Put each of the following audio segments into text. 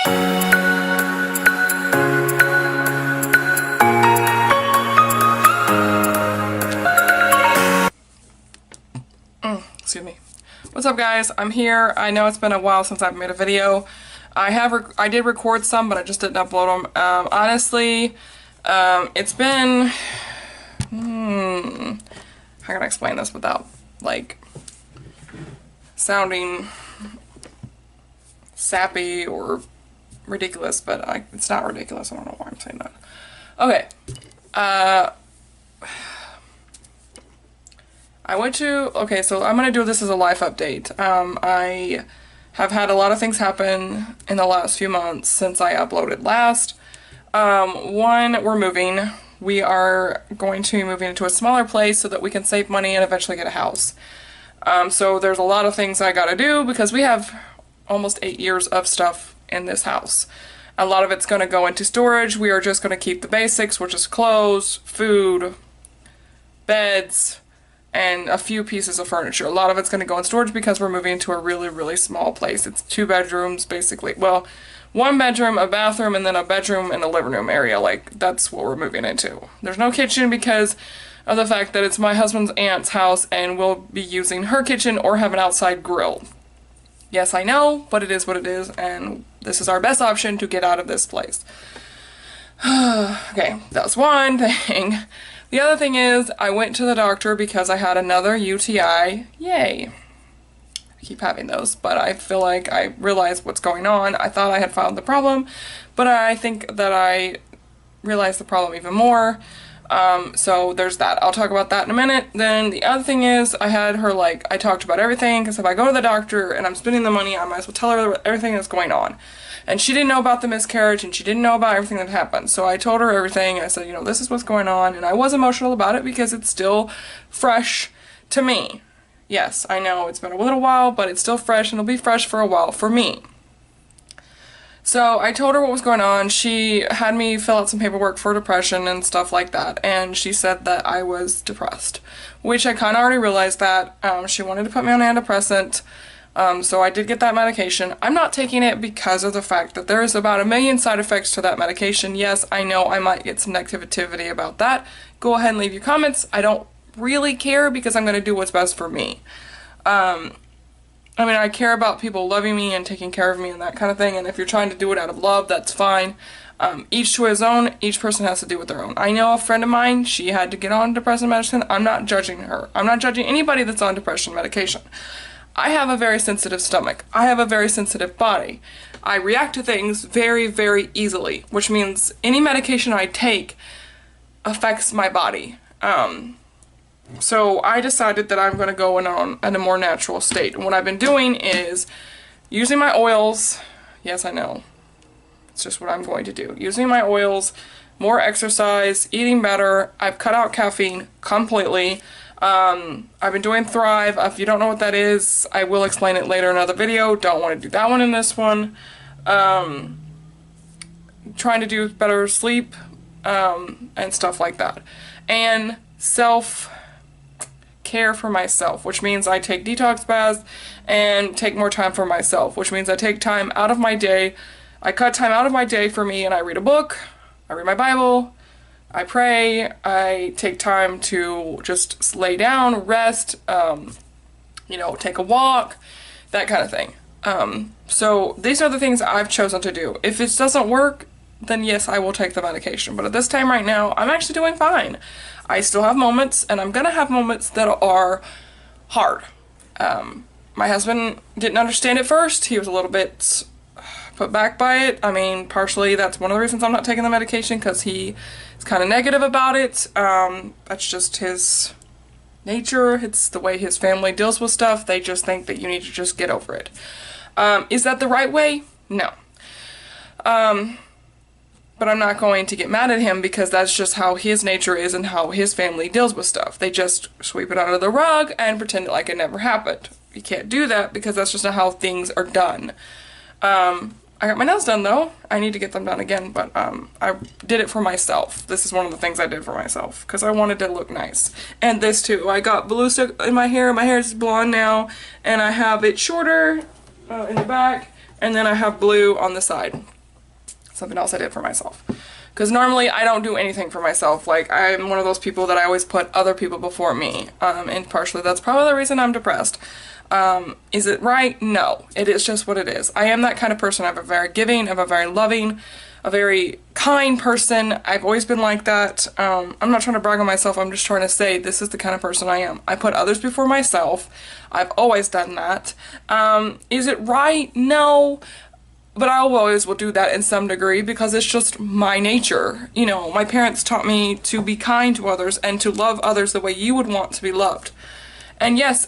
Excuse me. What's up, guys? I'm here. I know it's been a while since I've made a video. I did record some, but I just didn't upload them. Honestly, it's been... how can I explain this without, like, sounding sappy or ridiculous, but it's not ridiculous. I don't know why I'm saying that. Okay. Okay, so I'm gonna do this as a life update. I have had a lot of things happen in the last few months since I uploaded last. One, we're moving. We are going to be moving into a smaller place so that we can save money and eventually get a house. So there's a lot of things I gotta do because we have almost 8 years of stuff in this house. A lot of it's gonna go into storage. We are just gonna keep the basics, which is clothes, food, beds, and a few pieces of furniture. A lot of it's going to go in storage because we're moving to a really, really small place. It's 2 bedrooms, basically. Well, 1 bedroom, a bathroom, and then a bedroom and a living room area. Like, that's what we're moving into. There's no kitchen because of the fact that it's my husband's aunt's house and we'll be using her kitchen or have an outside grill. Yes, I know, but it is what it is, and this is our best option to get out of this place. Okay, that's one thing. The other thing is, I went to the doctor because I had another UTI. Yay. I keep having those, but I feel like I realized what's going on. I thought I had found the problem, but I think that I realized the problem even more. So there's that. I'll talk about that in a minute. Then the other thing is, I had her, like, I talked about everything, because if I go to the doctor and I'm spending the money, I might as well tell her everything that's going on. And she didn't know about the miscarriage, and she didn't know about everything that happened. So I told her everything. I said, you know, this is what's going on. And I was emotional about it because it's still fresh to me. Yes, I know it's been a little while, but it's still fresh, and it'll be fresh for a while for me. So I told her what was going on. She had me fill out some paperwork for depression and stuff like that. And she said that I was depressed, which I kind of already realized that. She wanted to put me on antidepressant. So I did get that medication. I'm not taking it because of the fact that there is about 1 million side effects to that medication. Yes, I know I might get some negativity about that. Go ahead and leave your comments. I don't really care because I'm going to do what's best for me. I mean, I care about people loving me and taking care of me and that kind of thing, and if you're trying to do it out of love, that's fine. Each to his own. Each person has to do with their own. I know a friend of mine, she had to get on depression medicine. I'm not judging her. I'm not judging anybody that's on depression medication. I have a very sensitive stomach. I have a very sensitive body. I react to things very, very easily, which means any medication I take affects my body. So I decided that I'm going to go in a more natural state. And what I've been doing is using my oils. Yes, I know. It's just what I'm going to do. Using my oils, more exercise, eating better. I've cut out caffeine completely. I've been doing Thrive. If you don't know what that is, I will explain it later in another video. Don't want to do that one in this one. Trying to do better sleep, and stuff like that. And self-care for myself, which means I take detox baths and take more time for myself, which means I take time out of my day. I cut time out of my day for me and I read a book, I read my Bible, I pray, I take time to just lay down, rest, you know, take a walk, that kind of thing. So these are the things I've chosen to do. If it doesn't work, then yes, I will take the medication. But at this time right now, I'm actually doing fine. I still have moments, and I'm gonna have moments that are hard. My husband didn't understand it first. He was a little bit put back by it. I mean, partially that's one of the reasons I'm not taking the medication, because he is kind of negative about it. That's just his nature. It's the way his family deals with stuff. They just think that you need to just get over it. Is that the right way? No. But I'm not going to get mad at him because that's just how his nature is and how his family deals with stuff. They just sweep it under the rug and pretend like it never happened. You can't do that because that's just not how things are done. I got my nails done though. I need to get them done again, but I did it for myself. This is one of the things I did for myself because I wanted to look nice. And this too. I got blue stuck in my hair. My hair is blonde now, and I have it shorter in the back and then I have blue on the side. Something else I did for myself. Because normally I don't do anything for myself. Like, I'm one of those people that I always put other people before me. And partially that's probably the reason I'm depressed. Is it right? No. It is just what it is. I am that kind of person. I'm a very giving, I'm a very loving, a very kind person. I've always been like that. I'm not trying to brag on myself. I'm just trying to say this is the kind of person I am. I put others before myself. I've always done that. Is it right? No. But I always will do that in some degree because it's just my nature. You know, my parents taught me to be kind to others and to love others the way you would want to be loved. And yes,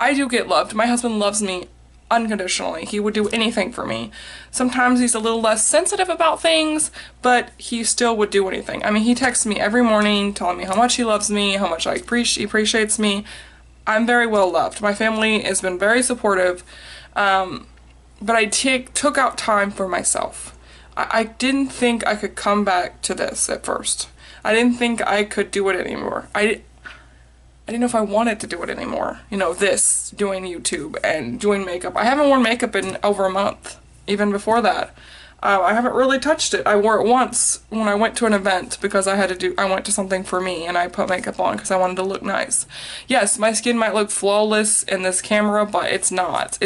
I do get loved. My husband loves me unconditionally. He would do anything for me. Sometimes he's a little less sensitive about things, but he still would do anything. I mean, he texts me every morning telling me how much he loves me, how much he appreciates me. I'm very well loved. My family has been very supportive. But I took out time for myself. I didn't think I could come back to this at first. I didn't think I could do it anymore. I didn't know if I wanted to do it anymore. You know, doing YouTube and doing makeup. I haven't worn makeup in over a month, even before that. I haven't really touched it. I wore it once when I went to an event because I went to something for me and I put makeup on because I wanted to look nice. Yes, my skin might look flawless in this camera, but it's not.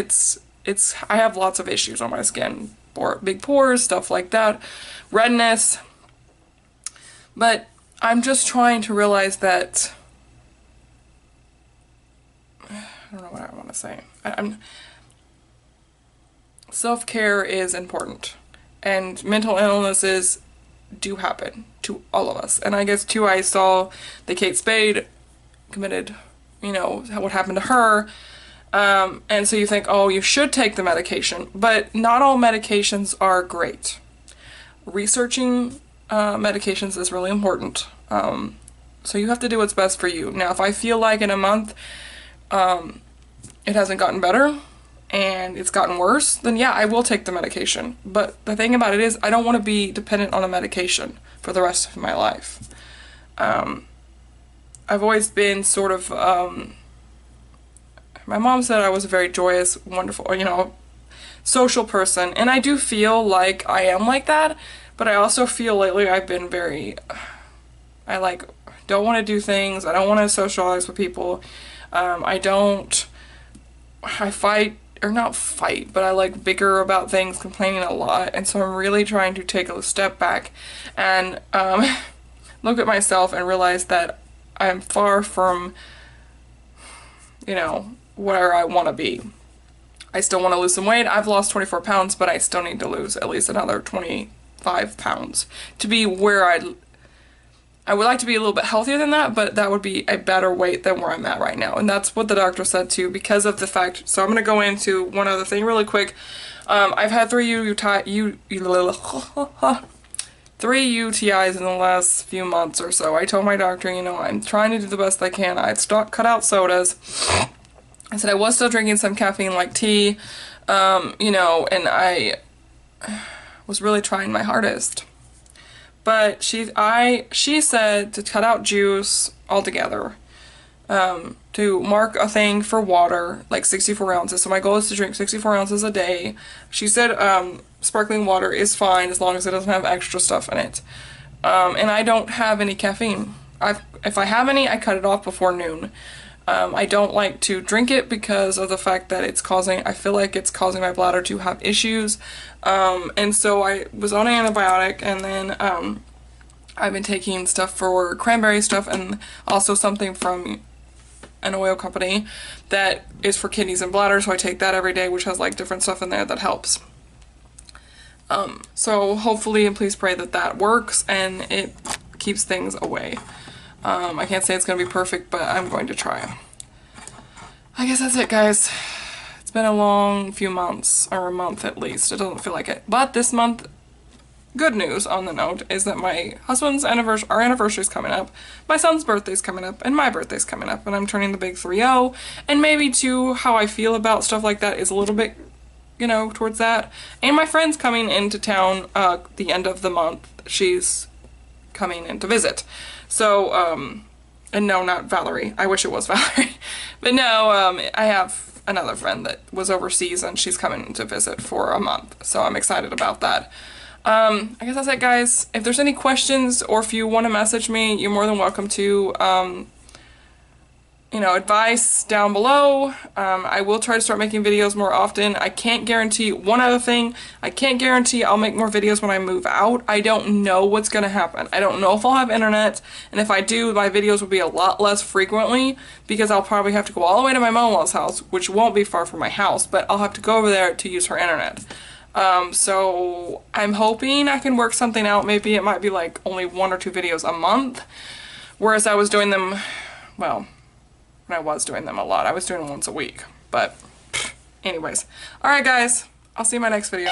I have lots of issues on my skin, big pores, stuff like that, redness, but I'm just trying to realize that, I don't know what I want to say, self-care is important, and mental illnesses do happen to all of us, and I guess too I saw that Kate Spade committed, you know, what happened to her. And so you think, oh, you should take the medication, but not all medications are great. Researching medications is really important. So you have to do what's best for you. Now, if I feel like in a month it hasn't gotten better and it's gotten worse, then yeah, I will take the medication. But the thing about it is I don't want to be dependent on a medication for the rest of my life. I've always been sort of... my mom said I was a very joyous, wonderful, you know, social person, and I do feel like I am like that, but I also feel lately I've been don't want to do things, I don't want to socialize with people, I fight, or not fight, but I like bicker about things, complaining a lot, and so I'm really trying to take a step back and look at myself and realize that I'm far from, you know, where I want to be. I still want to lose some weight. I've lost 24 pounds, but I still need to lose at least another 25 pounds to be where I would like to be a little bit healthier than that, but that would be a better weight than where I'm at right now. And that's what the doctor said too, because of the fact, so I'm going to go into one other thing really quick. I've had three UTIs in the last few months or so. I told my doctor, you know, I'm trying to do the best I can. I'd cut out sodas. I said I was still drinking some caffeine like tea, you know, and I was really trying my hardest. But she said to cut out juice altogether, to mark a thing for water, like 64 ounces. So my goal is to drink 64 ounces a day. She said sparkling water is fine as long as it doesn't have extra stuff in it. And I don't have any caffeine. If I have any, I cut it off before noon. I don't like to drink it because of the fact that I feel like it's causing my bladder to have issues. And so I was on an antibiotic, and then I've been taking stuff for cranberry stuff and also something from an oil company that is for kidneys and bladder, so I take that every day, which has like different stuff in there that helps. So hopefully, and please pray that that works and it keeps things away. I can't say it's going to be perfect, but I'm going to try. I guess that's it, guys. It's been a long few months, or a month at least. It doesn't feel like it. But this month, good news on the note is that my husband's our anniversary is coming up, my son's birthday's coming up, and my birthday's coming up, and I'm turning the big 3-0, and maybe too, how I feel about stuff like that is a little bit, you know, towards that. And my friend's coming into town the end of the month. She's coming in to visit. So, and no, not Valerie. I wish it was Valerie. But no, I have another friend that was overseas and she's coming to visit for a month. So I'm excited about that. I guess that's it, guys. If there's any questions or if you want to message me, you're more than welcome to, you know, advice down below. I will try to start making videos more often. I can't guarantee, one other thing, I can't guarantee I'll make more videos when I move out. I don't know what's going to happen. I don't know if I'll have internet, and if I do, my videos will be a lot less frequently because I'll probably have to go all the way to my mom-in-law's house, which won't be far from my house, but I'll have to go over there to use her internet. So I'm hoping I can work something out. Maybe it might be like only 1 or 2 videos a month, whereas I was doing them, well, when I was doing them a lot. I was doing them once a week, but anyways. Alright guys, I'll see you in my next video.